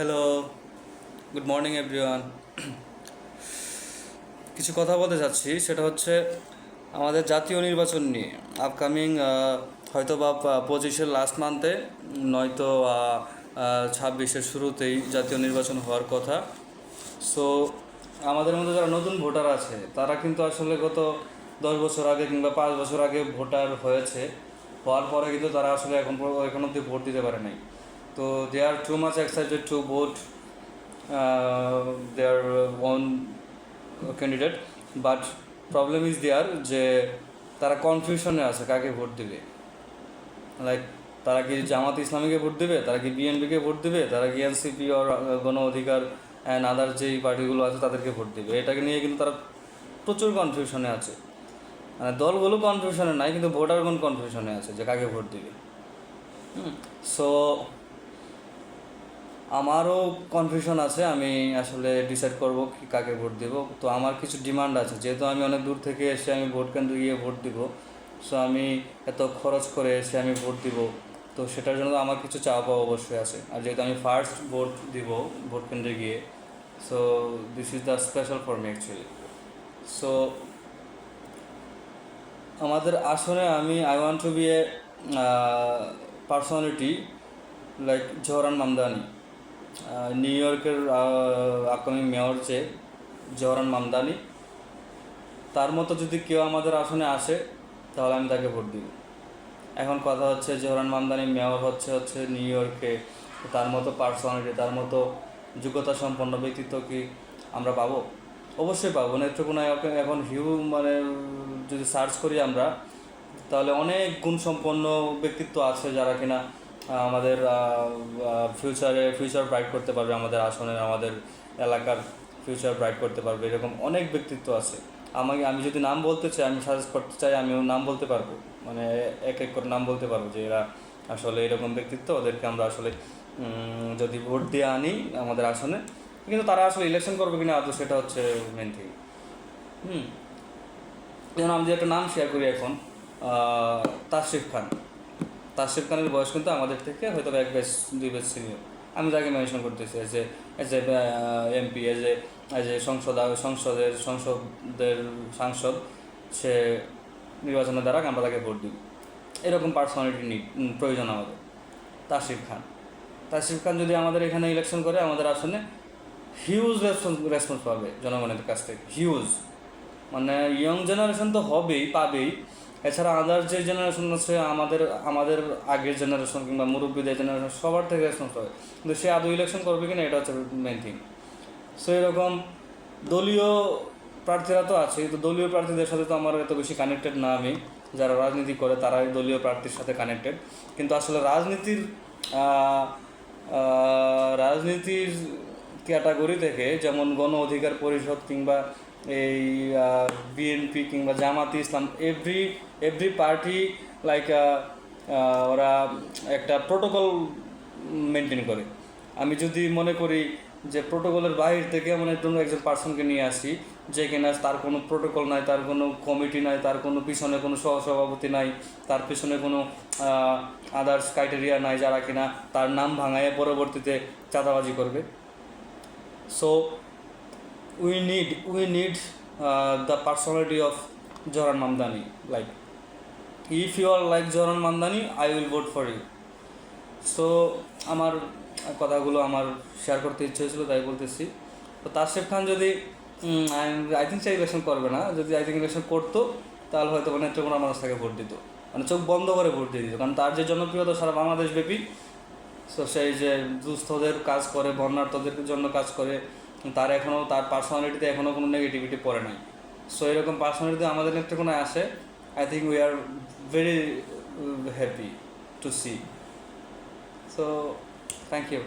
Hello, good morning everyone. কিছু কথা বলতে চাচ্ছি, সেটা হচ্ছে আমাদের জাতীয় নির্বাচন নিয়ে। আপকামিং হয়তো বা 25-এর লাস্ট মান্থে, নয়তো 26-এর শুরুতেই জাতীয় নির্বাচন হওয়ার কথা। সো আমাদের মধ্যে যারা নতুন ভোটার আছে তারা কিন্তু আসলে গত 10 বছর আগে কিংবা 5 বছর আগে ভোটার হয়েছে, হওয়ার পরে কিন্তু তারা আসলে এখন অব্দি ভোট দিতে পারে নাই। তো they are too much excited to vote their own candidate, but problem is there যে তারা কনফিউশনে আছে কাকে ভোট দিবে। লাইক তারা কি জামাত ইসলামীকে ভোট দেবে, তারা কি বিএনপিকে ভোট দেবে, তারা কি এনসিপি আর গণ অধিকার অ্যান্ড আদার যেই পার্টিগুলো আছে তাদেরকে ভোট দেবে। এটাকে নিয়ে কিন্তু তারা প্রচুর কনফিউশনে আছে। মানে দলগুলো কনফিউশনে নাই, কিন্তু ভোটারগণ কনফিউশনে আছে যে কাকে ভোট দিবে। সো আমারও কনফিউশন আছে, আমি আসলে ডিসাইড করব কি কাকে ভোট দেব। তো আমার কিছু ডিমান্ড আছে, যেহেতু আমি অনেক দূর থেকে এসে আমি ভোট কেন্দ্রে গিয়ে ভোট দিব। সো আমি এত খরচ করে এসে আমি ভোট দিব, তো সেটার জন্য আমার কিছু চাওয়া পাওয়া অবশ্যই আছে। আর যেহেতু আমি ফার্স্ট ভোট দিব ভোট কেন্দ্রে গিয়ে, so this is the special for me actually. So আমাদের আসনে I want to be a personality like Zohran Mamdani, নিউ ইয়র্কের আপকামিং মেয়র যে জোহরান মামদানি, তার মতো যদি কেউ আমাদের আসনে আসে তাহলে আমি তাকে ভোট দিব। এখন কথা হচ্ছে জোহরান মামদানি মেয়র হচ্ছে নিউ ইয়র্কে, তার মতো পার্সোনালিটি, তার মতো যোগ্যতা সম্পন্ন ব্যক্তিত্ব কি আমরা পাবো? অবশ্যই পাবো। নেত্রকোনায় এখন মানে যদি সার্চ করি আমরা, তাহলে অনেক গুণসম্পন্ন ব্যক্তিত্ব আছে যারা কিনা আমাদের ফিউচার ব্রাইট করতে পারবে, আমাদের আসনের, আমাদের এলাকার ফিউচার ব্রাইট করতে পারবে। এরকম অনেক ব্যক্তিত্ব আছে। আমি যদি নাম বলতে চাই, আমি সাজেস্ট করতে চাই, আমিও নাম বলতে পারবো, মানে এক এক করে নাম বলতে পারবো যে এরা আসলে এরকম ব্যক্তিত্ব, ওদেরকে আমরা আসলে যদি ভোট দিয়ে আনি আমাদের আসনে। কিন্তু তারা আসলে ইলেকশন করবে কিনা আদৌ, সেটা হচ্ছে মেন থিং। যেমন আমি যে একটা নাম শেয়ার করি এখন, তাশরিফ খান। তাশরিফ খানের বয়স কিন্তু আমাদের থেকে হয়তো 1-2 ব্যাচ সিনিয়র। আমি তাকে মেনশন করতেছি as a MP, as a সংসদের সাংসদ। সে নির্বাচনের দ্বারা আমরা তাকে ভোট দিই। এরকম পার্সোনালিটি প্রয়োজন আমাদের। তাশরিফ খান যদি আমাদের এখানে ইলেকশন করে, আমাদের আসনে হিউজ রেসপন্স পাবে জনগণের কাছ থেকে, হিউজ। মানে ইয়ং জেনারেশন তো পাবেই, এছাড়া আদার যে জেনারেশন আছে, আমাদের আগের জেনারেশন কিংবা মুরব্বীদের জেনারেশন, সবার থেকে রেসপন্স পাবে। কিন্তু সে আদৌ ইলেকশন করবে কিনা, এটা হচ্ছে মেন থিং। সো এরকম দলীয় প্রার্থীরা তো আছে, কিন্তু দলীয় প্রার্থীদের সাথে তো আমার এত বেশি কানেক্টেড না। আমি যারা রাজনীতি করে তারাই দলীয় প্রার্থীর সাথে কানেক্টেড, কিন্তু আসলে রাজনীতির ক্যাটাগরি থেকে, যেমন গণ অধিকার পরিষদ কিংবা এই বিএনপি কিংবা জামাতি ইসলাম, এভরি পার্টি লাইক ওরা একটা প্রোটোকল মেনটেন করে। আমি যদি মনে করি যে প্রোটোকলের বাহির থেকে একজন পার্সনকে নিয়ে আসি, যে কিনা তার কোনো প্রোটোকল নাই, তার কোনো কমিটি নাই, তার কোনো পিছনে কোনো সহসভাপতি নাই, তার পিছনে কোনো আদার্স ক্রাইটেরিয়া নাই, যারা কিনা তার নাম ভাঙায় পরবর্তীতে চাঁদাবাজি করবে। So we need the personality of Zohran Mamdani. Like, if you are like Zohran Mamdani, I will vote for you. So আমার কথাগুলো আমার শেয়ার করতে ইচ্ছে হয়েছিল, তাই বলতেছি। তো তাশরিফ খান যদি আই থিঙ্ক সে ইলেকশন করবে না, যদি ইলেকশন করতো তাহলে হয়তো নেত্রকোনা মানুষ তাকে ভোট দিত, মানে চোখ বন্ধ করে ভোট দিয়ে দিত। কারণ তার যে জনপ্রিয়তা সারা বাংলাদেশ ব্যাপী। সো সেই যে দুস্থদের কাজ করে, বন্যার্থদের জন্য কাজ করে, তার পার্সোনালিটিতে এখনও কোনো নেগেটিভিটি পড়ে নাই। সো এরকম পার্সোনালিটি আমাদের নেত্রকোনায় আসে, I think we are very happy to see. So thank you.